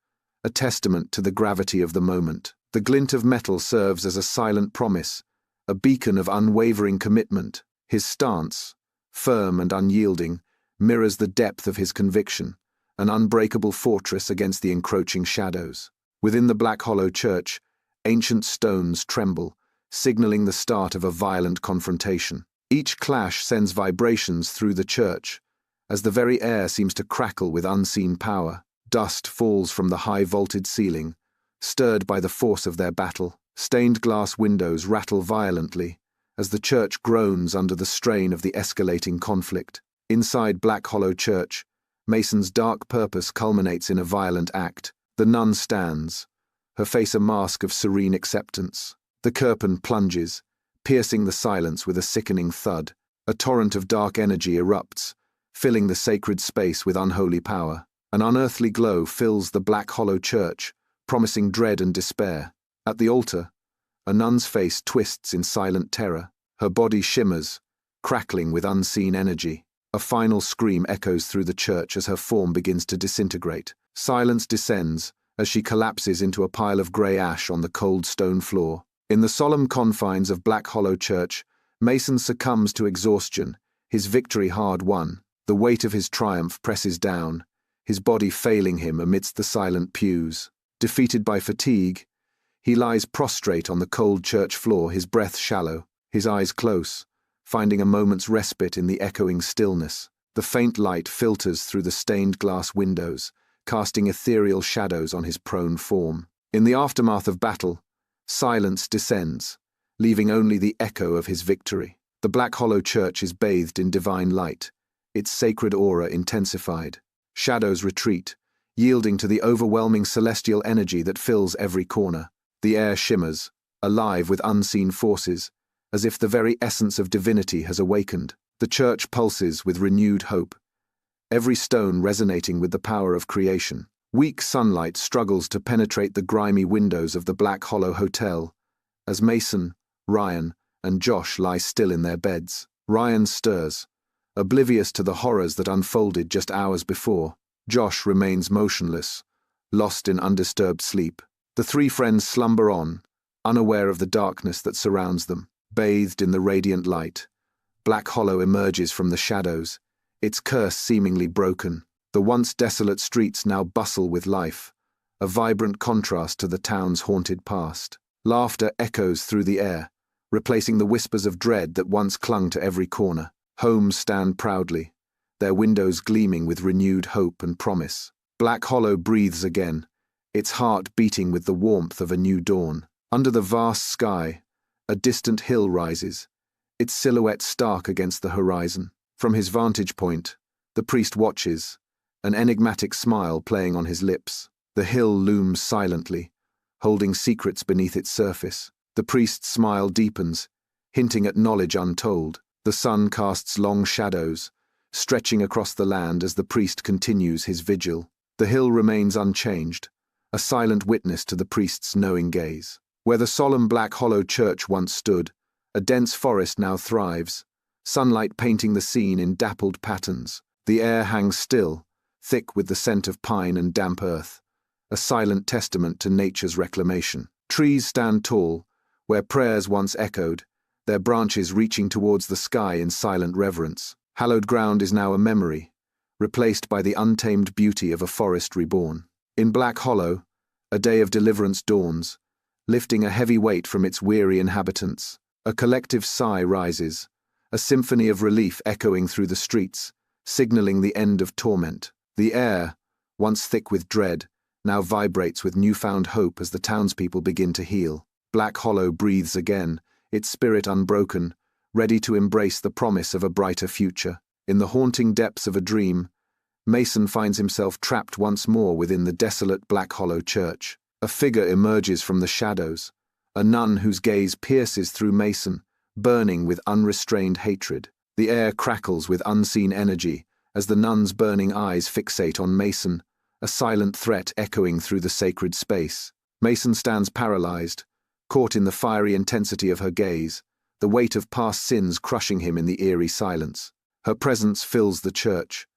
Speaker 1: a testament to the gravity of the moment. The glint of metal serves as a silent promise, a beacon of unwavering commitment. His stance, firm and unyielding, mirrors the depth of his conviction, an unbreakable fortress against the encroaching shadows. Within the Black Hollow Church, ancient stones tremble, signaling the start of a violent confrontation. Each clash sends vibrations through the church, as the very air seems to crackle with unseen power. Dust falls from the high-vaulted ceiling, stirred by the force of their battle. Stained glass windows rattle violently, as the church groans under the strain of the escalating conflict. Inside Black Hollow Church, Mason's dark purpose culminates in a violent act. The nun stands, her face a mask of serene acceptance. The curtain plunges, piercing the silence with a sickening thud. A torrent of dark energy erupts, filling the sacred space with unholy power. An unearthly glow fills the Black Hollow Church, promising dread and despair. At the altar, a nun's face twists in silent terror. Her body shimmers, crackling with unseen energy. A final scream echoes through the church as her form begins to disintegrate. Silence descends as she collapses into a pile of grey ash on the cold stone floor. In the solemn confines of Black Hollow Church, Mason succumbs to exhaustion, his victory hard won. The weight of his triumph presses down, his body failing him amidst the silent pews. Defeated by fatigue, he lies prostrate on the cold church floor, his breath shallow, his eyes close, finding a moment's respite in the echoing stillness. The faint light filters through the stained glass windows, casting ethereal shadows on his prone form. In the aftermath of battle, silence descends, leaving only the echo of his victory. The Black Hollow Church is bathed in divine light, its sacred aura intensified. Shadows retreat, yielding to the overwhelming celestial energy that fills every corner. The air shimmers, alive with unseen forces, as if the very essence of divinity has awakened. The church pulses with renewed hope, every stone resonating with the power of creation. Weak sunlight struggles to penetrate the grimy windows of the Black Hollow Hotel, as Mason, Ryan, and Josh lie still in their beds. Ryan stirs, oblivious to the horrors that unfolded just hours before. Josh remains motionless, lost in undisturbed sleep. The three friends slumber on, unaware of the darkness that surrounds them. Bathed in the radiant light, Black Hollow emerges from the shadows, its curse seemingly broken. The once desolate streets now bustle with life, a vibrant contrast to the town's haunted past. Laughter echoes through the air, replacing the whispers of dread that once clung to every corner. Homes stand proudly, their windows gleaming with renewed hope and promise. Black Hollow breathes again, its heart beating with the warmth of a new dawn. Under the vast sky, a distant hill rises, its silhouette stark against the horizon. From his vantage point, the priest watches, an enigmatic smile playing on his lips. The hill looms silently, holding secrets beneath its surface. The priest's smile deepens, hinting at knowledge untold. The sun casts long shadows, stretching across the land as the priest continues his vigil. The hill remains unchanged, a silent witness to the priest's knowing gaze. Where the solemn Black Hollow church once stood, a dense forest now thrives, sunlight painting the scene in dappled patterns. The air hangs still, thick with the scent of pine and damp earth, a silent testament to nature's reclamation. Trees stand tall, where prayers once echoed, their branches reaching towards the sky in silent reverence. Hallowed ground is now a memory, replaced by the untamed beauty of a forest reborn. In Black Hollow, a day of deliverance dawns, lifting a heavy weight from its weary inhabitants. A collective sigh rises, a symphony of relief echoing through the streets, signaling the end of torment. The air, once thick with dread, now vibrates with newfound hope as the townspeople begin to heal. Black Hollow breathes again, its spirit unbroken, ready to embrace the promise of a brighter future. In the haunting depths of a dream, Mason finds himself trapped once more within the desolate Black Hollow church. A figure emerges from the shadows, a nun whose gaze pierces through Mason, burning with unrestrained hatred. The air crackles with unseen energy as the nun's burning eyes fixate on Mason, a silent threat echoing through the sacred space. Mason stands paralyzed, caught in the fiery intensity of her gaze, the weight of past sins crushing him in the eerie silence. Her presence fills the church,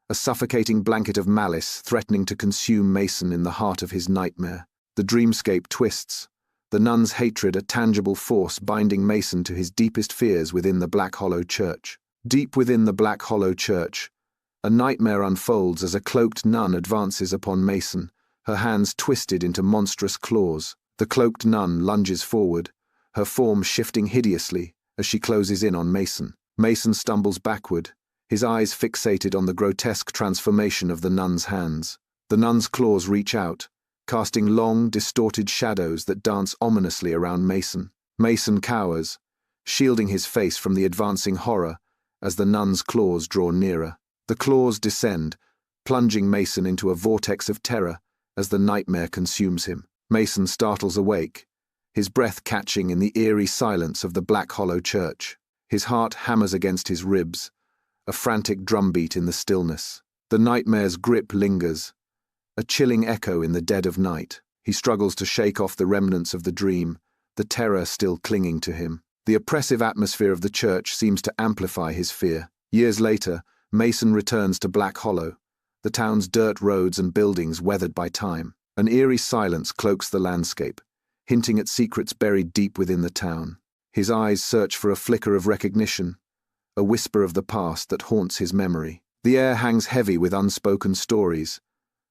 Speaker 1: a suffocating blanket of malice threatening to consume Mason in the heart of his nightmare. The dreamscape twists, the nun's hatred a tangible force binding Mason to his deepest fears within the Black Hollow church. Deep within the Black Hollow church, a nightmare unfolds as a cloaked nun advances upon Mason, her hands twisted into monstrous claws. The cloaked nun lunges forward, her form shifting hideously as she closes in on Mason. Mason stumbles backward, his eyes fixated on the grotesque transformation of the nun's hands. The nun's claws reach out, casting long, distorted shadows that dance ominously around Mason. Mason cowers, shielding his face from the advancing horror as the nun's claws draw nearer. The claws descend, plunging Mason into a vortex of terror as the nightmare consumes him. Mason startles awake, his breath catching in the eerie silence of the Black Hollow church. His heart hammers against his ribs, a frantic drumbeat in the stillness. The nightmare's grip lingers, a chilling echo in the dead of night. He struggles to shake off the remnants of the dream, the terror still clinging to him. The oppressive atmosphere of the church seems to amplify his fear. Years later, Mason returns to Black Hollow, the town's dirt roads and buildings weathered by time. An eerie silence cloaks the landscape, hinting at secrets buried deep within the town. His eyes search for a flicker of recognition, a whisper of the past that haunts his memory. The air hangs heavy with unspoken stories,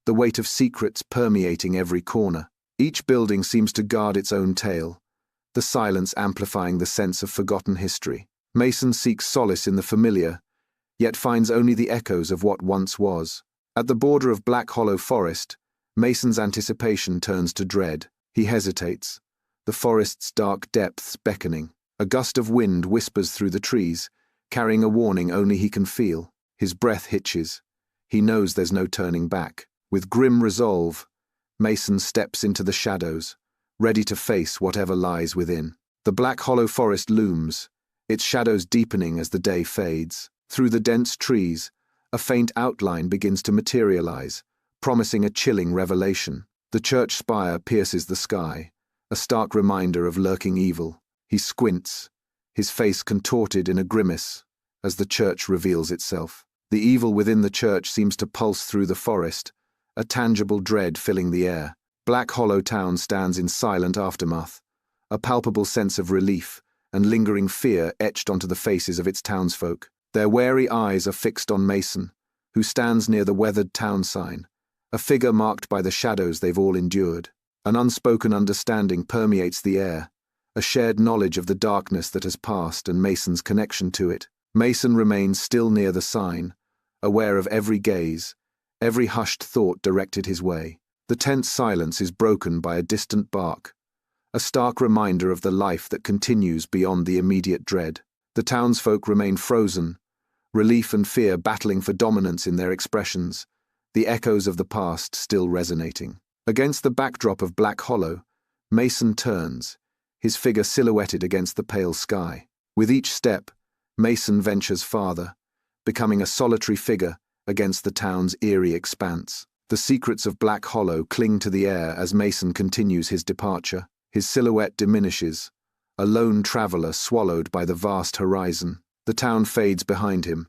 Speaker 1: the weight of secrets permeating every corner. Each building seems to guard its own tale, the silence amplifying the sense of forgotten history. Mason seeks solace in the familiar, yet finds only the echoes of what once was. At the border of Black Hollow Forest, Mason's anticipation turns to dread. He hesitates, the forest's dark depths beckoning. A gust of wind whispers through the trees, carrying a warning only he can feel. His breath hitches. He knows there's no turning back. With grim resolve, Mason steps into the shadows, ready to face whatever lies within. The Black Hollow Forest looms, its shadows deepening as the day fades. Through the dense trees, a faint outline begins to materialize, promising a chilling revelation. The church spire pierces the sky, a stark reminder of lurking evil. He squints, his face contorted in a grimace, as the church reveals itself. The evil within the church seems to pulse through the forest, a tangible dread filling the air. Black Hollow Town stands in silent aftermath, a palpable sense of relief and lingering fear etched onto the faces of its townsfolk. Their wary eyes are fixed on Mason, who stands near the weathered town sign, a figure marked by the shadows they've all endured. An unspoken understanding permeates the air, a shared knowledge of the darkness that has passed and Mason's connection to it. Mason remains still near the sign, aware of every gaze, every hushed thought directed his way. The tense silence is broken by a distant bark, a stark reminder of the life that continues beyond the immediate dread. The townsfolk remain frozen, relief and fear battling for dominance in their expressions, the echoes of the past still resonating. Against the backdrop of Black Hollow, Mason turns, his figure silhouetted against the pale sky. With each step, Mason ventures farther, becoming a solitary figure against the town's eerie expanse. The secrets of Black Hollow cling to the air as Mason continues his departure. His silhouette diminishes, a lone traveler swallowed by the vast horizon. The town fades behind him.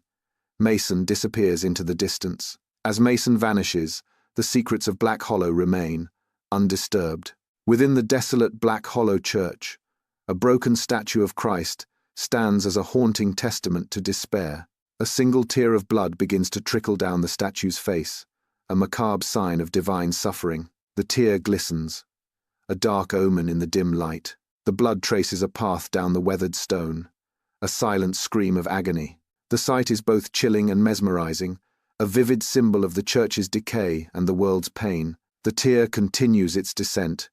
Speaker 1: Mason disappears into the distance. As Mason vanishes, the secrets of Black Hollow remain, undisturbed. Within the desolate Black Hollow church, a broken statue of Christ stands as a haunting testament to despair. A single tear of blood begins to trickle down the statue's face, a macabre sign of divine suffering. The tear glistens, a dark omen in the dim light. The blood traces a path down the weathered stone, a silent scream of agony. The sight is both chilling and mesmerizing, a vivid symbol of the church's decay and the world's pain. The tear continues its descent,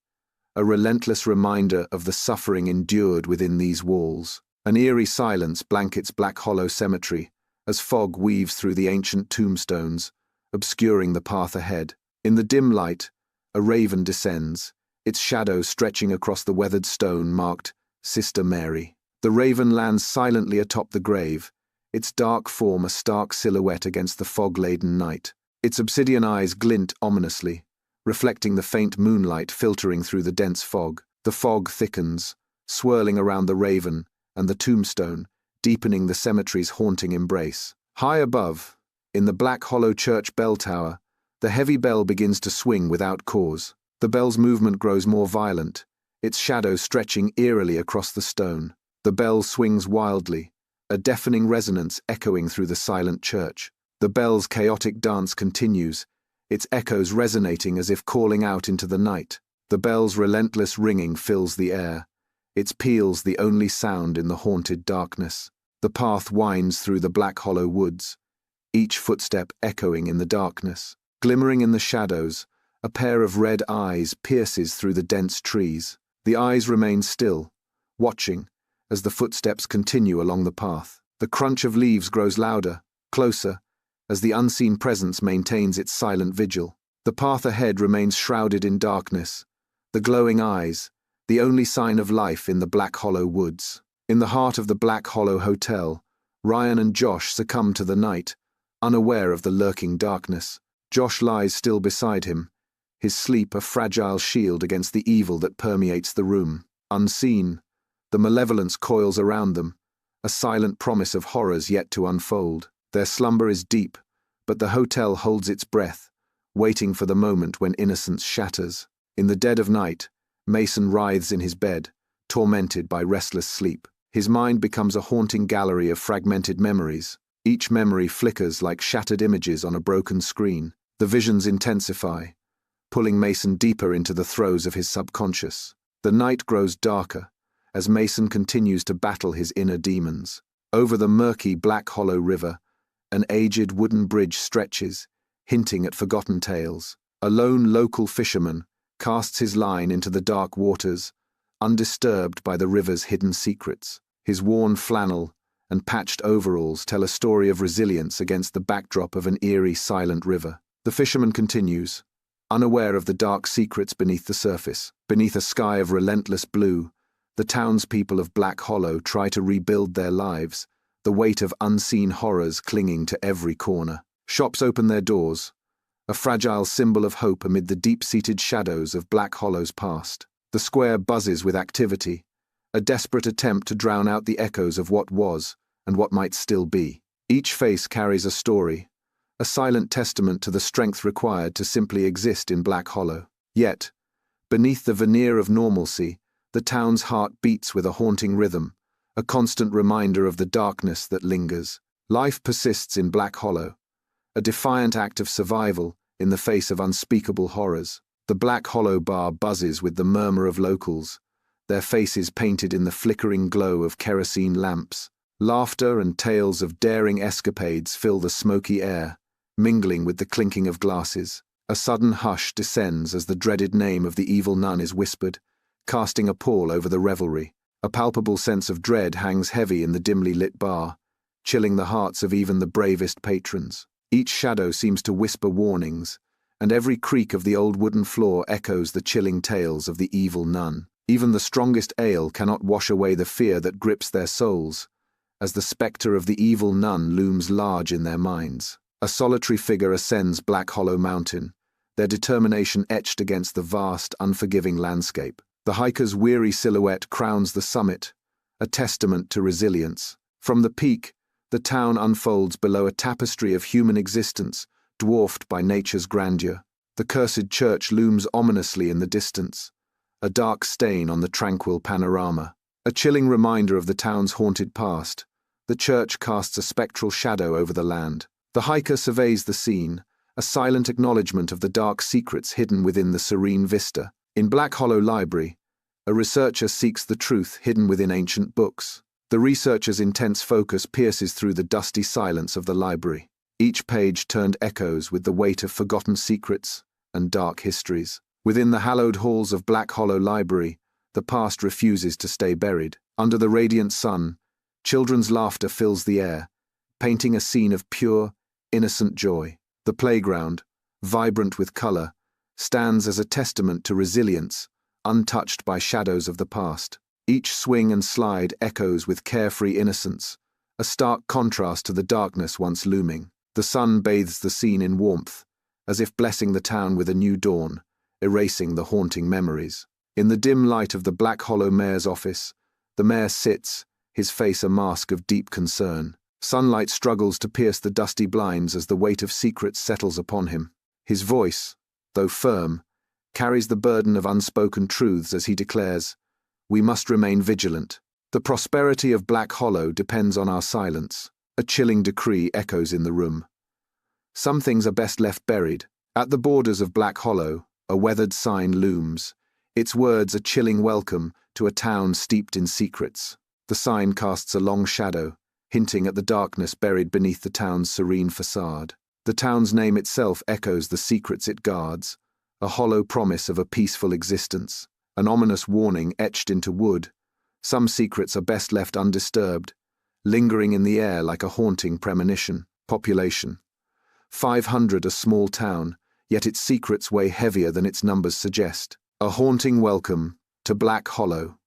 Speaker 1: a relentless reminder of the suffering endured within these walls. An eerie silence blankets Black Hollow Cemetery as fog weaves through the ancient tombstones, obscuring the path ahead. In the dim light, a raven descends, its shadow stretching across the weathered stone marked Sister Mary. The raven lands silently atop the grave, its dark form a stark silhouette against the fog-laden night. Its obsidian eyes glint ominously, reflecting the faint moonlight filtering through the dense fog. The fog thickens, swirling around the raven and the tombstone, deepening the cemetery's haunting embrace. High above, in the Black Hollow church bell tower, the heavy bell begins to swing without cause. The bell's movement grows more violent, its shadow stretching eerily across the stone. The bell swings wildly, a deafening resonance echoing through the silent church. The bell's chaotic dance continues, its echoes resonating as if calling out into the night. The bell's relentless ringing fills the air, its peals the only sound in the haunted darkness. The path winds through the Black Hollow woods, each footstep echoing in the darkness. Glimmering in the shadows, a pair of red eyes pierces through the dense trees. The eyes remain still, watching, as the footsteps continue along the path. The crunch of leaves grows louder, closer, as the unseen presence maintains its silent vigil. The path ahead remains shrouded in darkness, the glowing eyes, the only sign of life in the Black Hollow woods. In the heart of the Black Hollow Hotel, Ryan and Josh succumb to the night, unaware of the lurking darkness. Josh lies still beside him, his sleep a fragile shield against the evil that permeates the room. Unseen, the malevolence coils around them, a silent promise of horrors yet to unfold. Their slumber is deep, but the hotel holds its breath, waiting for the moment when innocence shatters. In the dead of night, Mason writhes in his bed, tormented by restless sleep. His mind becomes a haunting gallery of fragmented memories. Each memory flickers like shattered images on a broken screen. The visions intensify, pulling Mason deeper into the throes of his subconscious. The night grows darker as Mason continues to battle his inner demons. Over the murky Black Hollow River, an aged wooden bridge stretches, hinting at forgotten tales. A lone local fisherman casts his line into the dark waters, undisturbed by the river's hidden secrets. His worn flannel and patched overalls tell a story of resilience against the backdrop of an eerie, silent river. The fisherman continues, unaware of the dark secrets beneath the surface. Beneath a sky of relentless blue, the townspeople of Black Hollow try to rebuild their lives, the weight of unseen horrors clinging to every corner. Shops open their doors, a fragile symbol of hope amid the deep-seated shadows of Black Hollow's past. The square buzzes with activity, a desperate attempt to drown out the echoes of what was and what might still be. Each face carries a story, a silent testament to the strength required to simply exist in Black Hollow. Yet, beneath the veneer of normalcy, the town's heart beats with a haunting rhythm, a constant reminder of the darkness that lingers. Life persists in Black Hollow, a defiant act of survival in the face of unspeakable horrors. The Black Hollow bar buzzes with the murmur of locals, their faces painted in the flickering glow of kerosene lamps. Laughter and tales of daring escapades fill the smoky air, mingling with the clinking of glasses. A sudden hush descends as the dreaded name of the evil nun is whispered, casting a pall over the revelry. A palpable sense of dread hangs heavy in the dimly lit bar, chilling the hearts of even the bravest patrons. Each shadow seems to whisper warnings, and every creak of the old wooden floor echoes the chilling tales of the evil nun. Even the strongest ale cannot wash away the fear that grips their souls, as the spectre of the evil nun looms large in their minds. A solitary figure ascends Black Hollow Mountain, their determination etched against the vast, unforgiving landscape. The hiker's weary silhouette crowns the summit, a testament to resilience. From the peak, the town unfolds below a tapestry of human existence, dwarfed by nature's grandeur. The cursed church looms ominously in the distance, a dark stain on the tranquil panorama. A chilling reminder of the town's haunted past, the church casts a spectral shadow over the land. The hiker surveys the scene, a silent acknowledgement of the dark secrets hidden within the serene vista. In Black Hollow Library, a researcher seeks the truth hidden within ancient books. The researcher's intense focus pierces through the dusty silence of the library. Each page turned echoes with the weight of forgotten secrets and dark histories. Within the hallowed halls of Black Hollow Library, the past refuses to stay buried. Under the radiant sun, children's laughter fills the air, painting a scene of pure, innocent joy. The playground, vibrant with color, stands as a testament to resilience, untouched by shadows of the past. Each swing and slide echoes with carefree innocence, a stark contrast to the darkness once looming. The sun bathes the scene in warmth, as if blessing the town with a new dawn, erasing the haunting memories. In the dim light of the Black Hollow mayor's office, the mayor sits, his face a mask of deep concern. Sunlight struggles to pierce the dusty blinds as the weight of secrets settles upon him. His voice, though firm, carries the burden of unspoken truths as he declares, "We must remain vigilant. The prosperity of Black Hollow depends on our silence." A chilling decree echoes in the room. Some things are best left buried. At the borders of Black Hollow, a weathered sign looms, its words a chilling welcome to a town steeped in secrets. The sign casts a long shadow, hinting at the darkness buried beneath the town's serene facade. The town's name itself echoes the secrets it guards, a hollow promise of a peaceful existence, an ominous warning etched into wood. Some secrets are best left undisturbed, lingering in the air like a haunting premonition. Population: 500, a small town, yet its secrets weigh heavier than its numbers suggest. A haunting welcome to Black Hollow,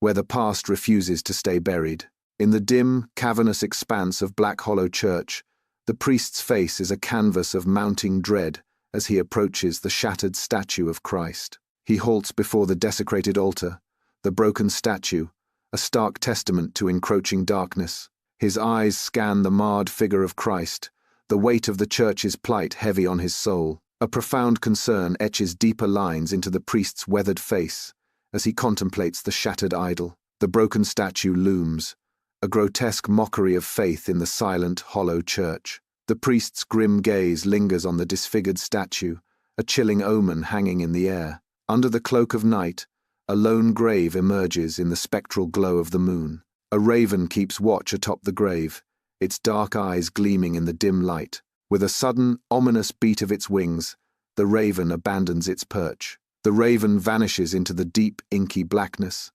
Speaker 1: where the past refuses to stay buried. In the dim, cavernous expanse of Black Hollow Church, the priest's face is a canvas of mounting dread as he approaches the shattered statue of Christ. He halts before the desecrated altar, the broken statue, a stark testament to encroaching darkness. His eyes scan the marred figure of Christ, the weight of the church's plight heavy on his soul. A profound concern etches deeper lines into the priest's weathered face as he contemplates the shattered idol. The broken statue looms, a grotesque mockery of faith in the silent, hollow church. The priest's grim gaze lingers on the disfigured statue, a chilling omen hanging in the air. Under the cloak of night, a lone grave emerges in the spectral glow of the moon. A raven keeps watch atop the grave, its dark eyes gleaming in the dim light. With a sudden, ominous beat of its wings, the raven abandons its perch. The raven vanishes into the deep, inky blackness,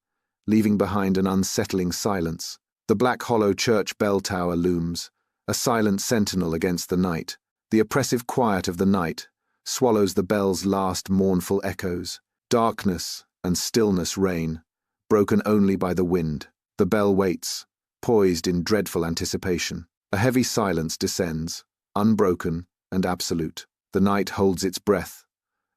Speaker 1: leaving behind an unsettling silence. The Black Hollow church bell tower looms, a silent sentinel against the night. The oppressive quiet of the night swallows the bell's last mournful echoes. Darkness and stillness reign, broken only by the wind. The bell waits, poised in dreadful anticipation. A heavy silence descends, unbroken and absolute. The night holds its breath,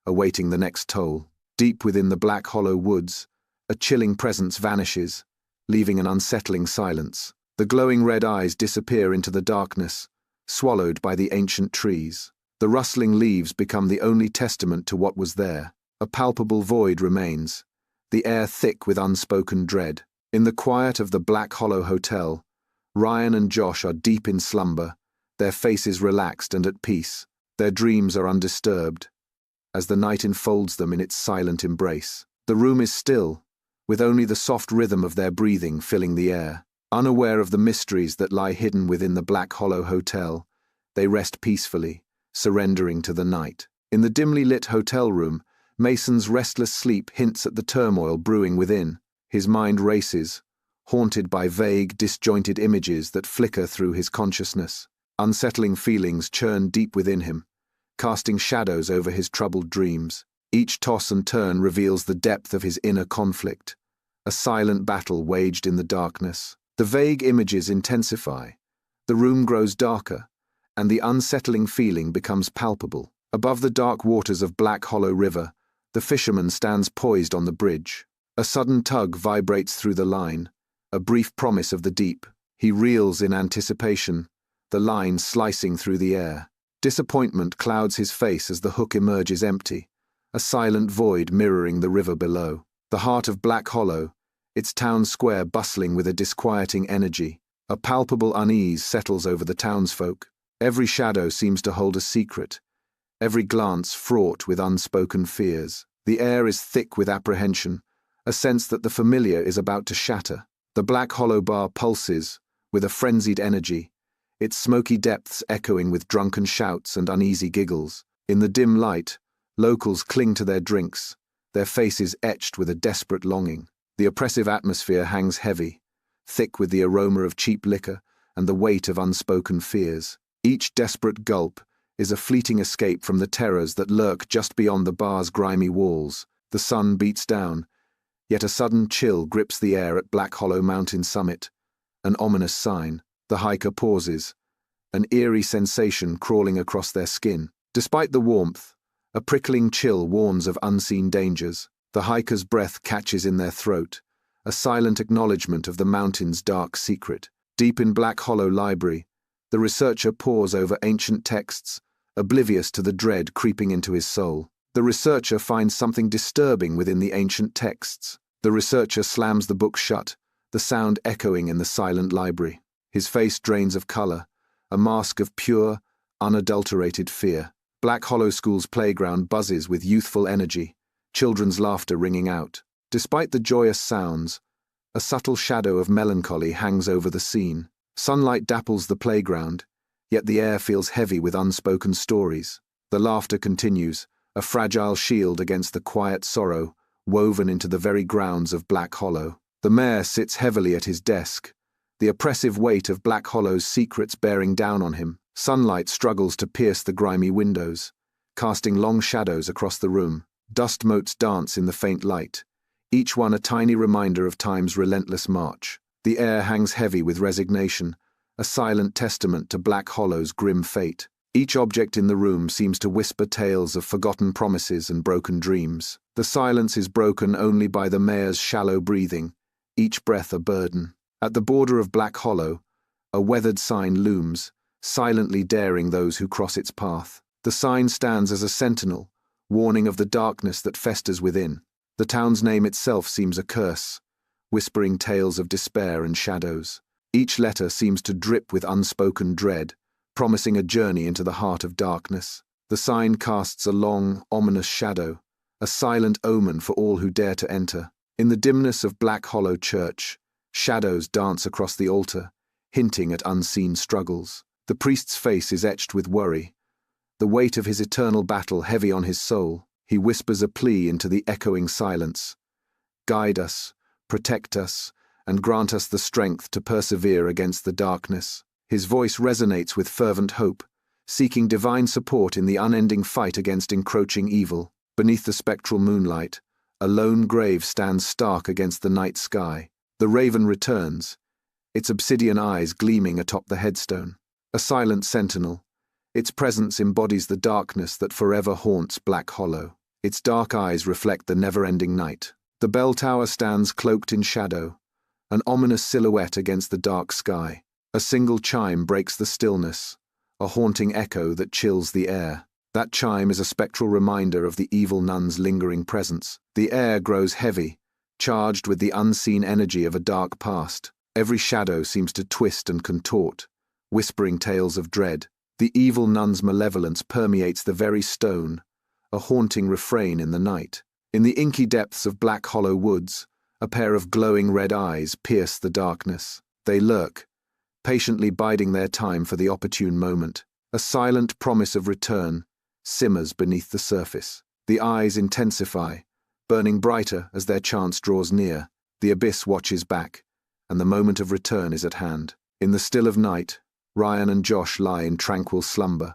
Speaker 1: awaiting the next toll. Deep within the Black Hollow woods, a chilling presence vanishes, leaving an unsettling silence. The glowing red eyes disappear into the darkness, swallowed by the ancient trees. The rustling leaves become the only testament to what was there. A palpable void remains, the air thick with unspoken dread. In the quiet of the Black Hollow Hotel, Ryan and Josh are deep in slumber, their faces relaxed and at peace. Their dreams are undisturbed, as the night enfolds them in its silent embrace. The room is still, with only the soft rhythm of their breathing filling the air. Unaware of the mysteries that lie hidden within the Black Hollow Hotel, they rest peacefully, surrendering to the night. In the dimly lit hotel room, Mason's restless sleep hints at the turmoil brewing within. His mind races, haunted by vague, disjointed images that flicker through his consciousness. Unsettling feelings churn deep within him, casting shadows over his troubled dreams. Each toss and turn reveals the depth of his inner conflict, a silent battle waged in the darkness. The vague images intensify, the room grows darker, and the unsettling feeling becomes palpable. Above the dark waters of Black Hollow River, the fisherman stands poised on the bridge. A sudden tug vibrates through the line, a brief promise of the deep. He reels in anticipation, the line slicing through the air. Disappointment clouds his face as the hook emerges empty, a silent void mirroring the river below. The heart of Black Hollow, its town square bustling with a disquieting energy. A palpable unease settles over the townsfolk. Every shadow seems to hold a secret, every glance fraught with unspoken fears. The air is thick with apprehension, a sense that the familiar is about to shatter. The Black Hollow bar pulses with a frenzied energy, its smoky depths echoing with drunken shouts and uneasy giggles. In the dim light, locals cling to their drinks, their faces etched with a desperate longing. The oppressive atmosphere hangs heavy, thick with the aroma of cheap liquor and the weight of unspoken fears. Each desperate gulp is a fleeting escape from the terrors that lurk just beyond the bar's grimy walls. The sun beats down, yet a sudden chill grips the air at Black Hollow Mountain summit, an ominous sign. The hiker pauses, an eerie sensation crawling across their skin. Despite the warmth, a prickling chill warns of unseen dangers. The hiker's breath catches in their throat, a silent acknowledgement of the mountain's dark secret. Deep in Black Hollow Library, the researcher pores over ancient texts, oblivious to the dread creeping into his soul. The researcher finds something disturbing within the ancient texts. The researcher slams the book shut, the sound echoing in the silent library. His face drains of color, a mask of pure, unadulterated fear. Black Hollow School's playground buzzes with youthful energy, children's laughter ringing out. Despite the joyous sounds, a subtle shadow of melancholy hangs over the scene. Sunlight dapples the playground, yet the air feels heavy with unspoken stories. The laughter continues, a fragile shield against the quiet sorrow woven into the very grounds of Black Hollow. The mayor sits heavily at his desk, the oppressive weight of Black Hollow's secrets bearing down on him. Sunlight struggles to pierce the grimy windows, casting long shadows across the room. Dust motes dance in the faint light, each one a tiny reminder of time's relentless march. The air hangs heavy with resignation, a silent testament to Black Hollow's grim fate. Each object in the room seems to whisper tales of forgotten promises and broken dreams. The silence is broken only by the mayor's shallow breathing, each breath a burden. At the border of Black Hollow, a weathered sign looms, silently daring those who cross its path. The sign stands as a sentinel, warning of the darkness that festers within. The town's name itself seems a curse, whispering tales of despair and shadows. Each letter seems to drip with unspoken dread, promising a journey into the heart of darkness. The sign casts a long, ominous shadow, a silent omen for all who dare to enter. In the dimness of Black Hollow Church, shadows dance across the altar, hinting at unseen struggles. The priest's face is etched with worry, the weight of his eternal battle heavy on his soul. He whispers a plea into the echoing silence. Guide us, protect us, and grant us the strength to persevere against the darkness. His voice resonates with fervent hope, seeking divine support in the unending fight against encroaching evil. Beneath the spectral moonlight, a lone grave stands stark against the night sky. The raven returns, its obsidian eyes gleaming atop the headstone. A silent sentinel, its presence embodies the darkness that forever haunts Black Hollow. Its dark eyes reflect the never-ending night. The bell tower stands cloaked in shadow, an ominous silhouette against the dark sky. A single chime breaks the stillness, a haunting echo that chills the air. That chime is a spectral reminder of the evil nun's lingering presence. The air grows heavy, charged with the unseen energy of a dark past. Every shadow seems to twist and contort, whispering tales of dread. The evil nun's malevolence permeates the very stone, a haunting refrain in the night. In the inky depths of Black Hollow Woods, A pair of glowing red eyes pierce the darkness. They lurk, patiently biding their time for the opportune moment. A silent promise of return simmers beneath the surface. The eyes intensify, burning brighter as their chance draws near. The abyss watches back, and the moment of return is at hand. In the still of night, Ryan and Josh lie in tranquil slumber,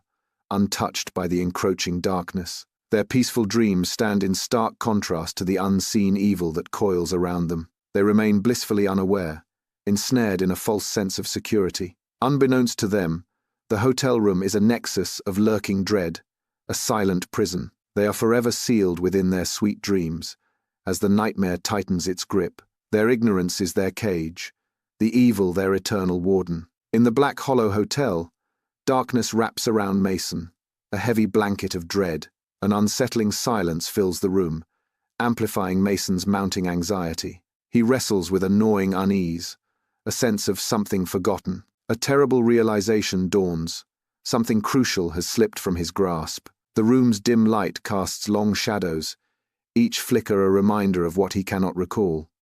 Speaker 1: untouched by the encroaching darkness. Their peaceful dreams stand in stark contrast to the unseen evil that coils around them. They remain blissfully unaware, ensnared in a false sense of security. Unbeknownst to them, the hotel room is a nexus of lurking dread, a silent prison. They are forever sealed within their sweet dreams, as the nightmare tightens its grip. Their ignorance is their cage, the evil their eternal warden. In the Black Hollow Hotel, darkness wraps around Mason, a heavy blanket of dread. An unsettling silence fills the room, amplifying Mason's mounting anxiety. He wrestles with a gnawing unease, a sense of something forgotten. A terrible realization dawns. Something crucial has slipped from his grasp. The room's dim light casts long shadows, each flicker a reminder of what he cannot recall.